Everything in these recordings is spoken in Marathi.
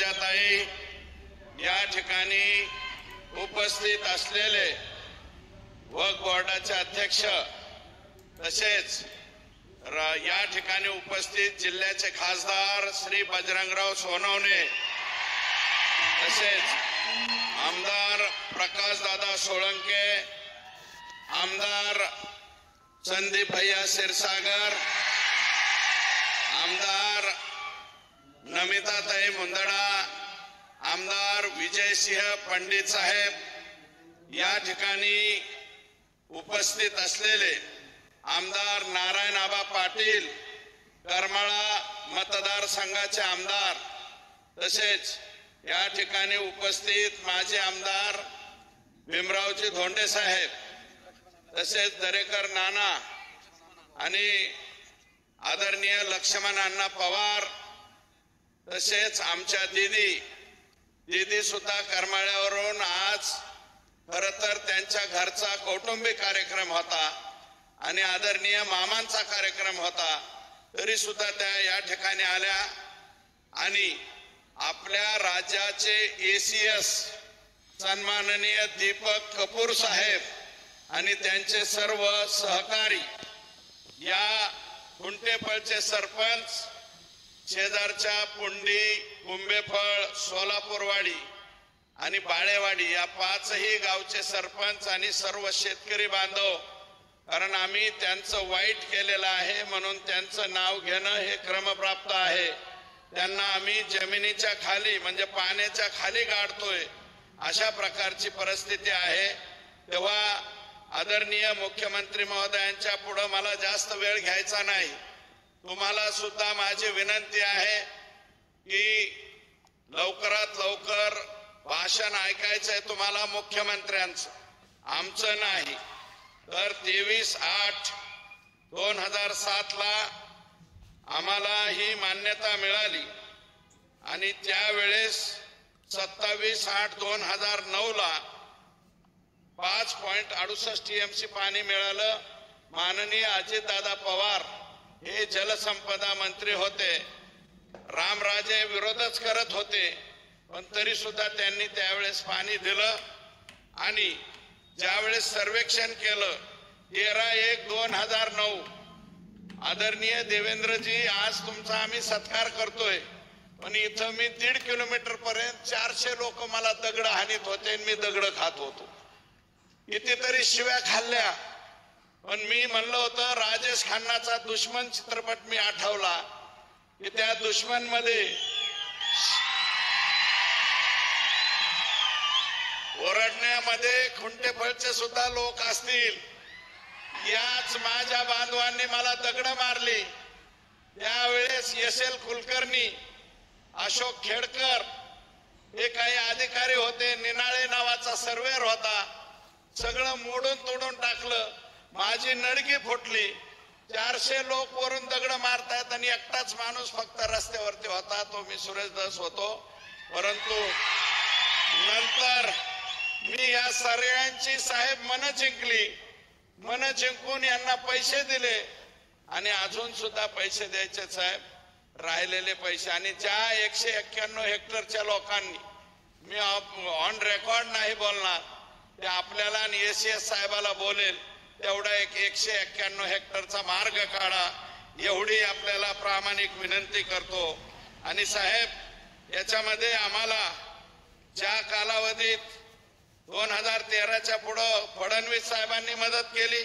पंकजाताई, या ठिकाणी उपस्थित असलेले वक्फ बोर्डाचे अध्यक्ष, तसेच या ठिकाणी उपस्थित जिल्ह्याचे खासदार श्री बजरंगराव सोनवणे, तसेच आमदार प्रकाशदादा सोळंके, आमदार संदीप भैया क्षीरसागर, आमदार नमिताताई मुंदडा, आमदार विजयसिंह पंडित साहेब, या ठिकाणी उपस्थित असलेले आमदार नारायण आबा पाटील, करमाळा मतदारसंघाचे आमदार, तसेच या ठिकाणी उपस्थित माजी आमदार भीमरावजी धोंडे साहेब, तसेच दरेकर नाना आणि आदरणीय लक्ष्मण अण्णा पवार, तसेच आमच्या दीदी सुद्धा करमाळ्यावरून आज खर तर त्यांच्या घरचा कौटुंबिक कार्यक्रम होता आणि आदरणीय मामांचा कार्यक्रम होता, तरी सुद्धा त्या या ठिकाणी आल्या आणि आपल्या राज्याचे एसीएस सन्माननीय दीपक कपूर साहेब आणि त्यांचे सर्व सहकारी, या कुंटेफळचे सरपंच, शेजारच्या पुंडी, कुंभेफळ, सोलापूरवाडी आणि बाळेवाडी या पाचही गावचे सरपंच आणि सर्व शेतकरी बांधव, कारण आम्ही त्यांचं वाईट केलेलं आहे म्हणून त्यांचं नाव घेणं हे क्रमप्राप्त आहे, त्यांना आम्ही जमिनीच्या खाली म्हणजे पाण्याच्या खाली गाडतोय, अशा प्रकारची परिस्थिती आहे। तेव्हा आदरणीय मुख्यमंत्री महोदयांच्या पुढे मला जास्त वेळ घ्यायचा नाही। तुम्हाला सुद्धा माझी विनंती आहे की लवकरात लवकर भाषण ऐकायचंय तुम्हाला मुख्यमंत्र्यांचं, आमचं नाही। तर 23/8/2007 ला आम्हाला ही मान्यता मिळाली आणि त्यावेळेस 27/8/2009 ला 5.68 TMC पाणी मिळालं। माननीय अजितदादा पवार हे जलसंपदा मंत्री होते, रामराजे विरोधच करत होते, पण तरी सुद्धा त्यांनी त्यावेळेस पाणी दिलं आणि ज्यावेळेस सर्वेक्षण केलं 13/1/2009, आदरणीय देवेंद्रजी आज तुमचा आम्ही सत्कार करतोय, पण इथं मी 1.5 किलोमीटर पर्यंत 400 लोक मला दगड हाणीत होते, मी दगड खात होतो, कितीतरी शिव्या खाल्ल्या, पण मी म्हणलं होतं राजेश खन्नाचा दुश्मन चित्रपट मी आठवला की त्या दुश्मन मध्ये ओरडण्यामध्ये खुंटेफळचे सुद्धा लोक असतील। याच माझ्या बांधवांनी मला दगड मारली, त्यावेळेस SL कुलकर्णी, अशोक खेडकर हे काही अधिकारी होते, निनाळे नावाचा सर्वेअर होता, सगळं मोडून तोडून टाकलं, माझी नडगी फुटली। 400 लोक वरून दगड मारतायत आणि एकटाच माणूस फक्त रस्त्यावरती होता, तो मी सुरेश दस होतो। परंतु नंतर मी या सगळ्यांची साहेब मन जिंकली, मन जिंकून यांना पैसे दिले आणि अजून सुद्धा पैसे द्यायचे साहेब, राहिलेले पैसे। आणि ज्या 191 हेक्टरच्या लोकांनी, मी ऑन रेकॉर्ड नाही बोलणार, ते आपल्याला आणि ACS साहेबाला बोलेल, तेवढा 191 हेक्टरचा मार्ग काढा, एवढी आपल्याला प्रामाणिक विनंती करतो। आणि साहेब याच्यामध्ये आम्हाला ज्या कालावधीत 2013च्या पुढं फडणवीस साहेबांनी मदत केली,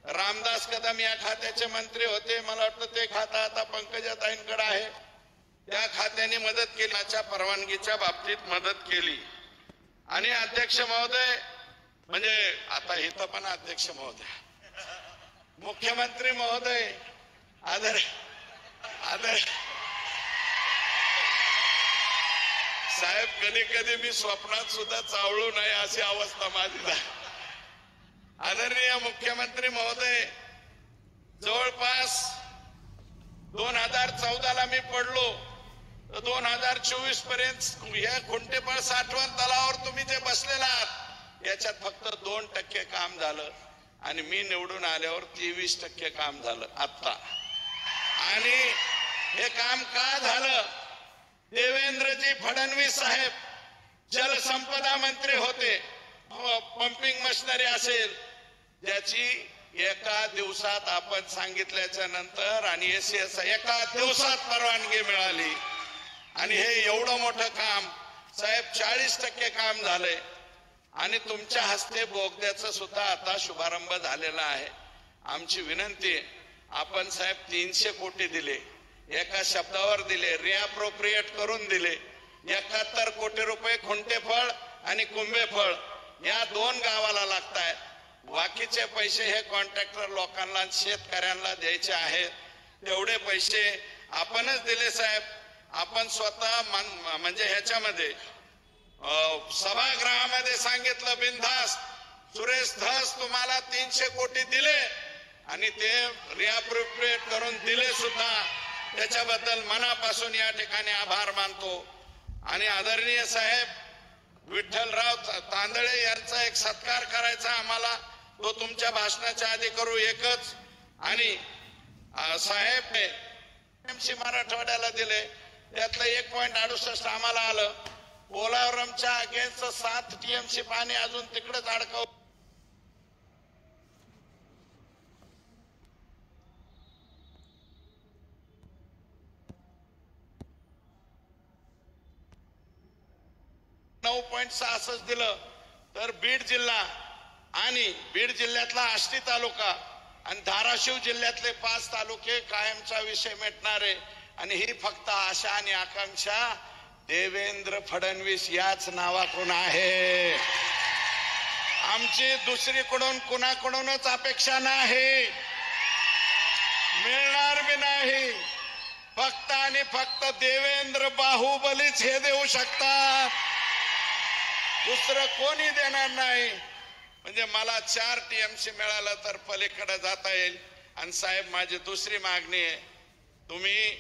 रामदास कदम या खात्याचे मंत्री होते, मला वाटतं ते खातं आता पंकजाताईंकडे आहे, त्या खात्याने मदत केली, त्याच्या परवानगीच्या बाबतीत मदत केली। आणि अध्यक्ष महोदय, म्हणजे आता इथं पण अध्यक्ष महोदय, मुख्यमंत्री महोदय, आदर साहेब, कधी कधी मी स्वप्नात सुद्धा चावळू नये अशी अवस्था माझी आहे। आदरणीय मुख्यमंत्री महोदय, जवळपास 2014 ला मी पडलो, तर 2024 पर्यंत या खुंटेफळ साठवण तलावावर तुम्ही जे बसलेला आहात याच्यात फक्त 2% काम झालं आणि मी निवडून आल्यावर 23% काम झालं आता। आणि हे काम का झालं देवेंद्रजी फडणवीस साहेब जलसंपदा मंत्री होते, पंपिंग मशिनरी असेल, ज्याची एका दिवसात आपण सांगितल्याच्या नंतर आणि एसीएस एका दिवसात परवानगी मिळाली. आणि हे एवढं मोठं काम साहेब 40% काम झालंय. आणि तुमच्या हस्ते बोगद्याचं सुद्धा आता शुभारंभ झालेला आहे. आमची विनंती आहे, आपण साहेब 300 कोटी दिले, एका शब्दावर दिले, रिअप्रोप्रिएट करून दिले. 71 कोटी रुपये खुंटेफळ आणि कुंभेफळ या 2 गावाला लागतायत. बाकीचे पैसे हे कॉन्ट्रॅक्टर लोकांना शेतकऱ्यांना द्यायचे आहेत. तेवढे पैसे आपणच दिले साहेब. आपण स्वतः म्हणजे ह्याच्यामध्ये सभागृहामध्ये सांगितलं बिनधास्त, सुरेश धस तुम्हाला 300 कोटी दिले आणि ते रिअप्रोप्रिएट करून दिले सुद्धा. त्याच्याबद्दल मनापासून या ठिकाणी आभार मानतो. आणि आदरणीय साहेब विठ्ठलराव तांदळे यांचा एक सत्कार करायचा आम्हाला, तो तुमच्या भाषणाच्या आधी करू एकच. आणि साहेब टीएमसी मराठवाड्याला दिले, त्यातलं 1.68 आम्हाला आलं. पोलावरमच्या अगेन्स्ट 7 टीएमसी पाणी अजून तिकडेच अडकव. $9.66 दिलं. तर बीड जिल्हा आणि बीड जिल्ह्यातला आष्टी तालुका आणि धाराशिव जिल्ह्यातले 5 तालुके कायमचा विषय मिटणारे. आणि ही फक्त आशा आणि आकांक्षा देवेंद्र फडणवीस याच नावातून आहे. आमची दुसरीकडून कुणाकडूनच अपेक्षा नाही, मिळणार बी नाही. फक्त आणि फक्त देवेंद्र बाहुबलीच हे देऊ शकतात, दुसरं कोणी देणार नाही. म्हणजे मला 4 टीएमसी मिळालं तर पलीकडे जाता येईल. आणि साहेब माझी दुसरी मागणी आहे, तुम्ही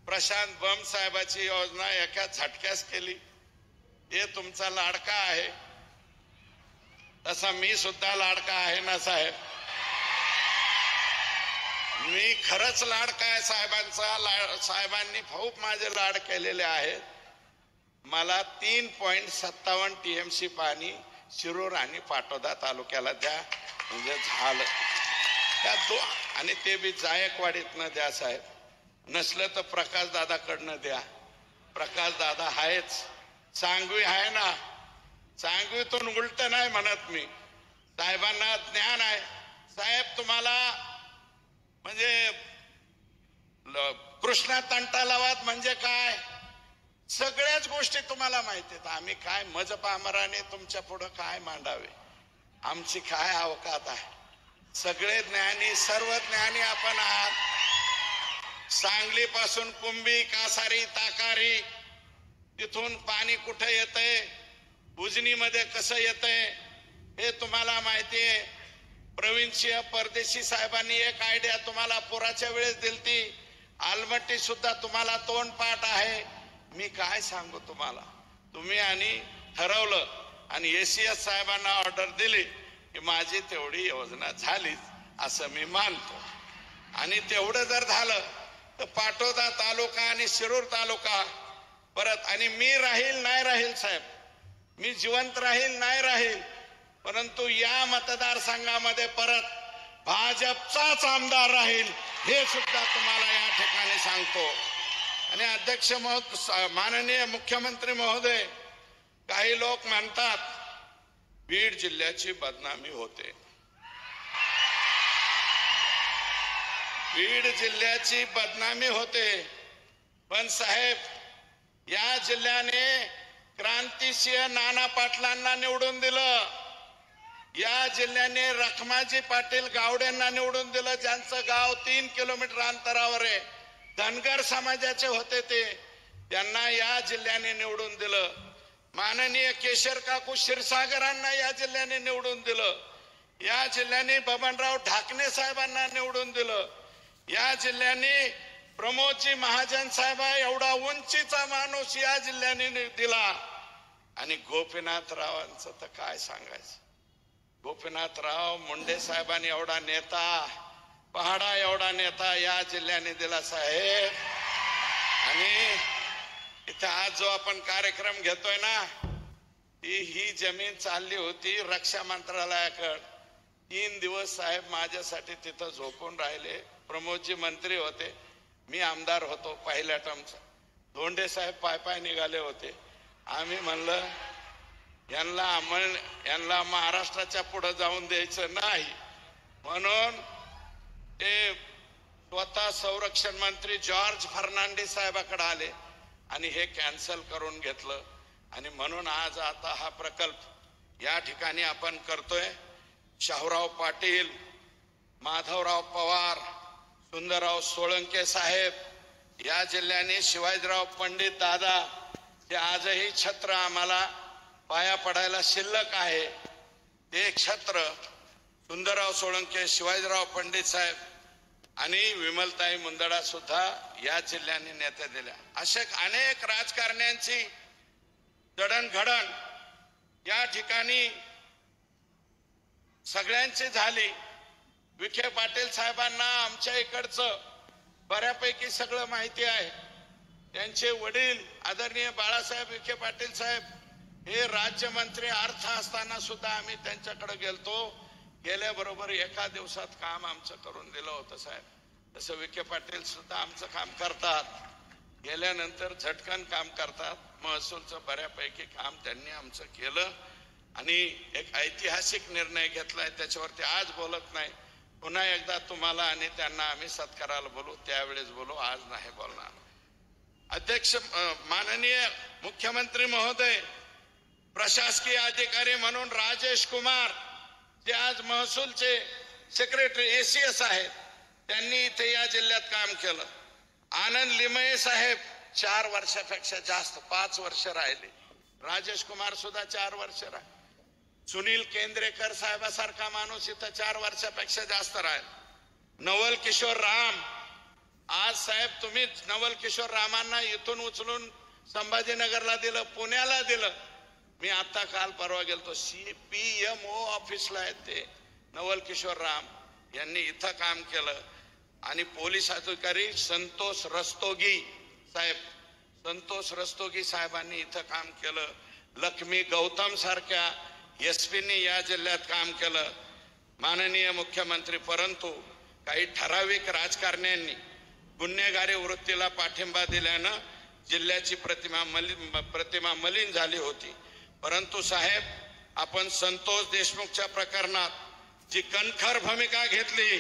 प्रशांत बम साहेबाची योजना एका झटक्यास केली. हे तुमचा लाडका आहे, तसा मी सुद्धा लाडका आहे ना साहेब. मी खरंच लाडका आहे साहेबांचा. साहेबांनी खूप माझे लाड केलेले आहेत. मला 3.57 टीएमसी पाणी शिरूर आणि पाटोदा तालुक्याला द्या, म्हणजे झालं. त्या आणि ते बी जायकवाडीतनं द्या साहेब. नसलं तर प्रकाश दादाकडनं द्या. प्रकाश दादा आहेच, सांगवी आहे ना, सांगवीतून उलट नाही म्हणत मी. साहेबांना ज्ञान आहे. साहेब तुम्हाला म्हणजे कृष्णा तंटा लावात म्हणजे काय, सगळ्याच गोष्टी तुम्हाला माहिती आहेत. आम्ही काय मजपामराने तुमच्या पुढं काय मांडावे, आमची काय अवकात आहे. सगळे ज्ञानी, सर्व ज्ञानी आपण आहात. सांगली पासून कुंभी, कासारी, ताकारी, तिथून पाणी कुठे येतंय, उजनीमध्ये कसं येतंय हे तुम्हाला माहिती आहे. प्रवीणसिंह परदेशी साहेबांनी एक आयडिया तुम्हाला पुराच्या वेळेस दिलती. आलमट्टी सुद्धा तुम्हाला तोंडपाठ आहे. मी काय सांगू तुम्हाला. तुम्ही आणि ठरवलं आणि एसीएस साहेबांना ऑर्डर दिली की माझी तेवढी योजना झालीच असं मी मानतो. आणि तेवढं जर झालं तर पाटोदा तालुका आणि शिरूर तालुका परत, आणि मी राहील नाही राहील साहेब, मी जिवंत राहील नाही राहील, परंतु या मतदारसंघामध्ये परत भाजपचाच आमदार राहील हे सुद्धा तुम्हाला या ठिकाणी सांगतो. आणि अध्यक्ष माननीय मुख्यमंत्री महोदय, काही लोक म्हणतात बीड जिल्ह्याची बदनामी होते. बीड जिल्ह्याची बदनामी होते, पण साहेब या जिल्ह्याने क्रांतिसिंह नाना पाटलांना निवडून दिलं. या जिल्ह्याने रखमाजी पाटील गावडेंना निवडून दिलं, ज्यांचं गाव 3 किलोमीटर अंतरावर आहे. धनगर समाजाचे होते ते, त्यांना या जिल्ह्याने निवडून दिलं. माननीय केशर काकू क्षीरसागरांना या जिल्ह्याने निवडून दिलं. या जिल्ह्याने बबनराव ढाकणे साहेबांना निवडून दिलं. या जिल्ह्याने प्रमोदजी महाजन साहेब एवढा उंचीचा माणूस या जिल्ह्याने दिला. आणि गोपीनाथरावांचं तर काय सांगायचं. गोपीनाथराव मुंडे साहेबांनी एवढा नेता, पहाडा एवढा नेता या जिल्ह्याने दिला साहेब. आणि इथे आज जो आपण कार्यक्रम घेतोय ना, ही जमीन चालली होती रक्षा मंत्रालयाकडे. 3 दिवस साहेब माझ्यासाठी तिथं झोपून राहिले. प्रमोदजी मंत्री होते, मी आमदार होतो पहिल्या टर्मचा. धोंडे साहेब पाय पाय निघाले होते. आम्ही म्हणलं यांना महाराष्ट्राच्या पुढे जाऊन द्यायचं नाही, म्हणून ते स्वतः संरक्षण मंत्री जॉर्ज फर्नांडिस साहेबाकडे आले आणि हे कॅन्सल करून घेतलं. आणि म्हणून आज आता हा प्रकल्प या ठिकाणी आपण करतोय. शाहूराव पाटील, माधवराव पवार, सुंदरराव सोळंके साहेब या जिल्ह्याने, शिवाजीराव पंडित दादा, ते आजही छत्र आम्हाला पाया पडायला शिल्लक आहे. ते छत्र सुंदरराव सोळंके, शिवाजीराव पंडित साहेब आणि विमलताई मुंदडा सुद्धा या जिल्ह्याने नेत्या दिल्या. अशा अनेक राजकारण्यांची जडणघडण या ठिकाणी सगळ्यांची झाली. विखे पाटील साहेबांना आमच्या इकडचं बऱ्यापैकी सगळं माहिती आहे. त्यांचे वडील आदरणीय बाळासाहेब विखे पाटील साहेब हे राज्यमंत्री अर्थ असताना सुद्धा आम्ही त्यांच्याकडे गेलतो. गेल्याबरोबर एका दिवसात काम आमचं करून दिलं होतं साहेब. तसं विखे पाटील सुद्धा आमचं काम करतात, गेल्यानंतर झटकन काम करतात. महसूलचं बऱ्यापैकी काम त्यांनी आमचं केलं आणि एक ऐतिहासिक निर्णय घेतलाय, त्याच्यावरती आज बोलत नाही. पुन्हा एकदा तुम्हाला आणि त्यांना आम्ही सत्काराला बोलू, त्यावेळेस बोलू, आज नाही बोलणार. अध्यक्ष, माननीय मुख्यमंत्री महोदय, प्रशासकीय अधिकारी म्हणून राजेश कुमार जे आज महसूलचे सेक्रेटरी एसीएस आहेत, त्यांनी इथे या जिल्ह्यात काम केलं. आनंद लिमये साहेब 4 वर्षापेक्षा जास्त, 5 वर्ष राहिले. राजेश कुमार सुद्धा 4 वर्ष राहिले. सुनील केंद्रेकर साहेबासारखा माणूस इथं 4 वर्षापेक्षा जास्त राहील. नवल किशोर राम, आज साहेब तुम्ही नवल किशोर रामांना इथून उचलून संभाजीनगरला दिलं, पुण्याला दिलं. मी आता काल परवा गेलतो, CPMO ऑफिसला आहेत ते नवल किशोर राम यांनी इथं काम केलं. आणि पोलीस अधिकारी संतोष रस्तोगी साहेबांनी इथं काम केलं. लक्ष्मी गौतम सारख्या SP-नी या जिल्ह्यात काम केलं. माननीय मुख्यमंत्री, परंतु काही ठराविक राजकारण्यांनी गुन्हेगारी वृत्तीला पाठिंबा दिल्यानं जिल्ह्याची प्रतिमा मलिन झाली होती. परंतु साहेब, आपण संतोष देशमुखच्या प्रकरणात जी कणखर भूमिका घेतली,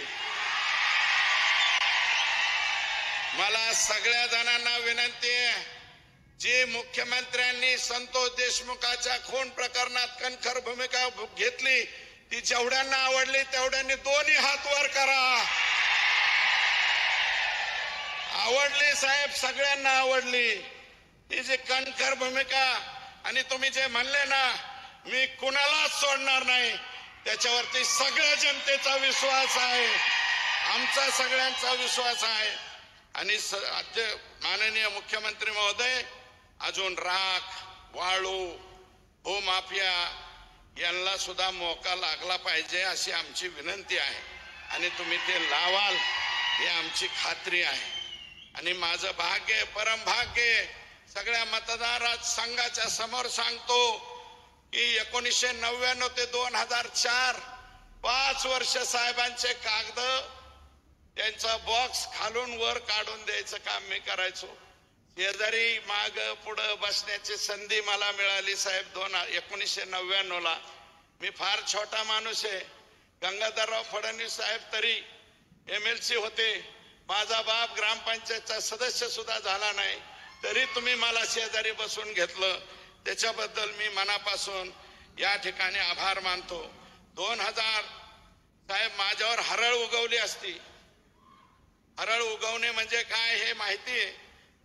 मला सगळ्या जणांना विनंती आहे, जी मुख्यमंत्र्यांनी संतोष देशमुखाच्या खून प्रकरणात कणखर भूमिका घेतली, ती जेवढ्यांना आवडली तेवढ्यांनी दोन्ही हात वर करा. आवडली साहेब, सगळ्यांना आवडली ती जी कणखर भूमिका. आणि तुम्ही जे म्हणले ना, मी कुणालाच सोडणार नाही, त्याच्यावरती सगळ्या जनतेचा विश्वास आहे, आमचा सगळ्यांचा विश्वास आहे. आणि माननीय मुख्यमंत्री महोदय, अजून राख, वाळू, भूमाफिया यांना सुद्धा मोका लागला पाहिजे अशी आमची विनंती आहे. आणि तुम्ही ते लावाल ही आमची खात्री आहे. आणि माझं भाग्य, परम भाग्य, सगळ्या मतदार संघाच्या समोर सांगतो की 1999 ते 2004 5 वर्ष साहेबांचे कागद, त्यांचा बॉक्स खालून वर काढून द्यायचं काम मी करायचो. शेजारी माग पुढं बसण्याची संधी मला मिळाली साहेब 1999ला. मी फार छोटा माणूस आहे. गंगाधरराव फडणवीस साहेब तरी MLC होते, माझा बाप ग्रामपंचायतचा सदस्य सुद्धा झाला नाही, तरी तुम्ही मला शेजारी बसून घेतलं, त्याच्याबद्दल मी मनापासून या ठिकाणी आभार मानतो. 2000 साहेब माझ्यावर हरळ उगवली असती. हरळ उगवणे म्हणजे काय हे माहिती आहे.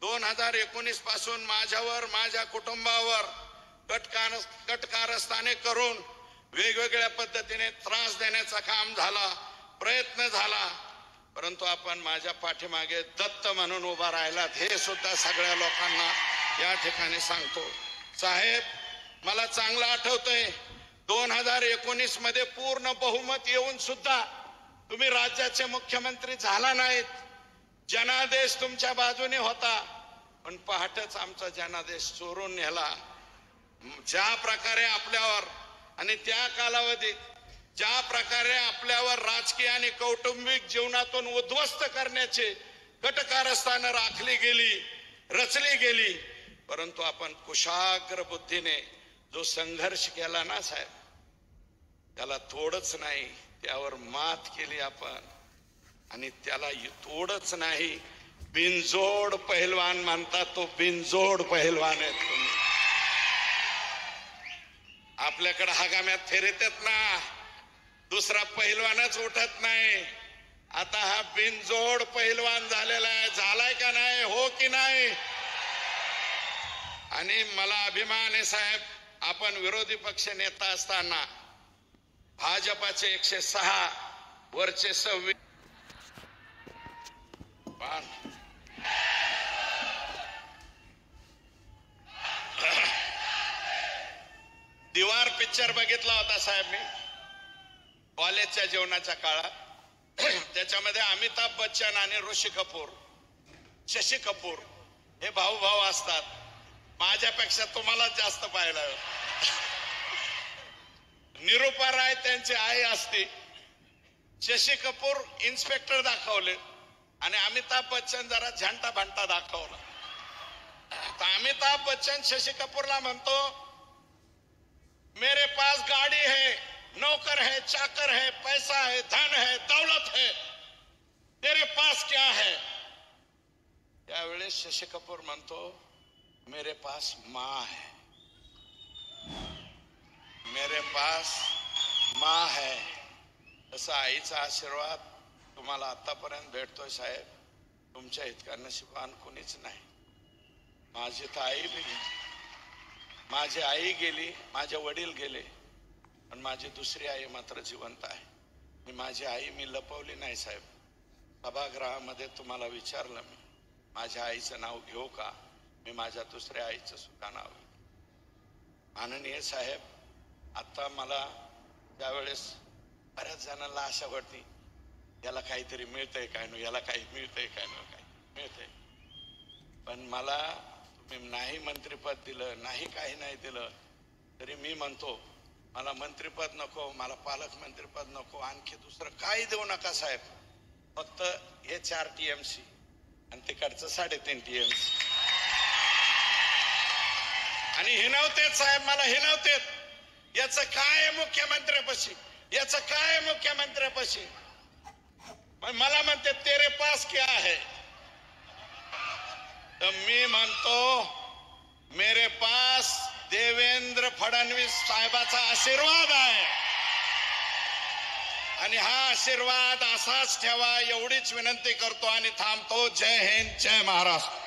2019 पासून माझ्यावर, माझ्या कुटुंबावर कटकारस्थाने करून वेगवेगळ्या पद्धतीने त्रास देण्याचा काम झाला, प्रयत्न झाला. परंतु आपण माझ्या पाठीमागे दत्त म्हणून उभा राहिलात, हे सुद्धा सगळ्या लोकांना या ठिकाणी सांगतो. साहेब, मला चांगलं आठवतंय 2019 मध्ये पूर्ण बहुमत येऊन सुद्धा तुम्ही राज्याचे मुख्यमंत्री झाला नाहीत. जनादेश तुमच्या बाजूने होता. पण पहाटच आमचा जनादेश चोरून नेला. ज्या प्रकारे आपल्यावर आणि त्या कालावधीत ज्या प्रकारे आपल्यावर राजकीय आणि कौटुंबिक जीवनातून उद्ध्वस्त करण्याचे कटकारस्थानं राखली गेली, रचली गेली, परंतु आपण कुशाग्र बुद्धीने जो संघर्ष केला ना साहेब, त्याला थोडंच नाही, त्यावर मात केली आपण. आणि त्याला थोडंच नाही, बिनजोड पहिलवान म्हणतात, तो बिनजोड पहिलवान आहे तुम्ही. आपल्याकडे हगाम्यात फेरेतात ना, दुसरा पहिलवानच उठत नाही. आता हा बिनजोड पहिलवान झालेला आहे. झालाय का नाही? हो की नाही? आणि मला अभिमान आहे साहेब, आपण विरोधी पक्ष नेता असताना भाजपाचे 106 वरचे 26 दिवार पिक्चर बघितला होता साहेब मी कॉलेजच्या जीवनाच्या काळात. त्याच्यामध्ये अमिताभ बच्चन आणि ऋषी कपूर, शशी कपूर हे भाऊ भाऊ असतात. माझ्यापेक्षा तुम्हाला जास्त पाहिलं. निरूपा राय त्यांची आई असते. शशी कपूर इन्स्पेक्टर दाखवले आणि अमिताभ बच्चन जरा झंटा भंटा दाखवला. तर अमिताभ बच्चन शशी कपूरला म्हणतो, मेरे पास गाड़ी है, नौकर है, चाकर है, पैसा है, धन है, दौलत है, तेरे पास क्या है? त्यावेळेस शशी कपूर म्हणतो, मेरे पास माँ है, मेरे पास माँ है. तसा आईचा आशीर्वाद तुम्हाला आतापर्यंत भेटतोय साहेब. तुमच्या इतका नशिबान कोणीच नाही. माझी तर आई बी गेली, माझी आई गेली, माझे वडील गेले, पण माझी दुसरी आई मात्र जिवंत आहे. आणि माझी आई मी लपवली नाही साहेब. सभागृहामध्ये तुम्हाला विचारलं मी, माझ्या आईचं नाव घेऊ का? मी माझ्या दुसऱ्या आईचं सुद्धा नाव घेऊ. माननीय साहेब, आता मला त्यावेळेस बऱ्याच जणांना आशा वाटते, याला काहीतरी मिळतंय काय नो, याला काही मिळतंय काय नो, काही मिळतंय. पण मला तुम्ही नाही मंत्रिपद दिलं, नाही काही नाही दिलं, तरी मी म्हणतो मला मंत्रिपद नको, मला पालकमंत्रीपद नको, आणखी दुसरं काही देऊ नका साहेब. फक्त हे 4 TMC आणि तिकडचं 3.5 TMC. आणि हिनवतेत साहेब, मला हिनवतेत. याचं काय मुख्यमंत्र्यापाशी, याचं काय मुख्यमंत्र्यापाशी. मला म्हणते तेरे पास क्या है? तर मी म्हणतो मेरे पास देवेंद्र फडणवीस साहेबाचा आशीर्वाद आहे. आणि हा आशीर्वाद असाच ठेवा एवढीच विनंती करतो आणि थांबतो. जय हिंद, जय महाराष्ट्र.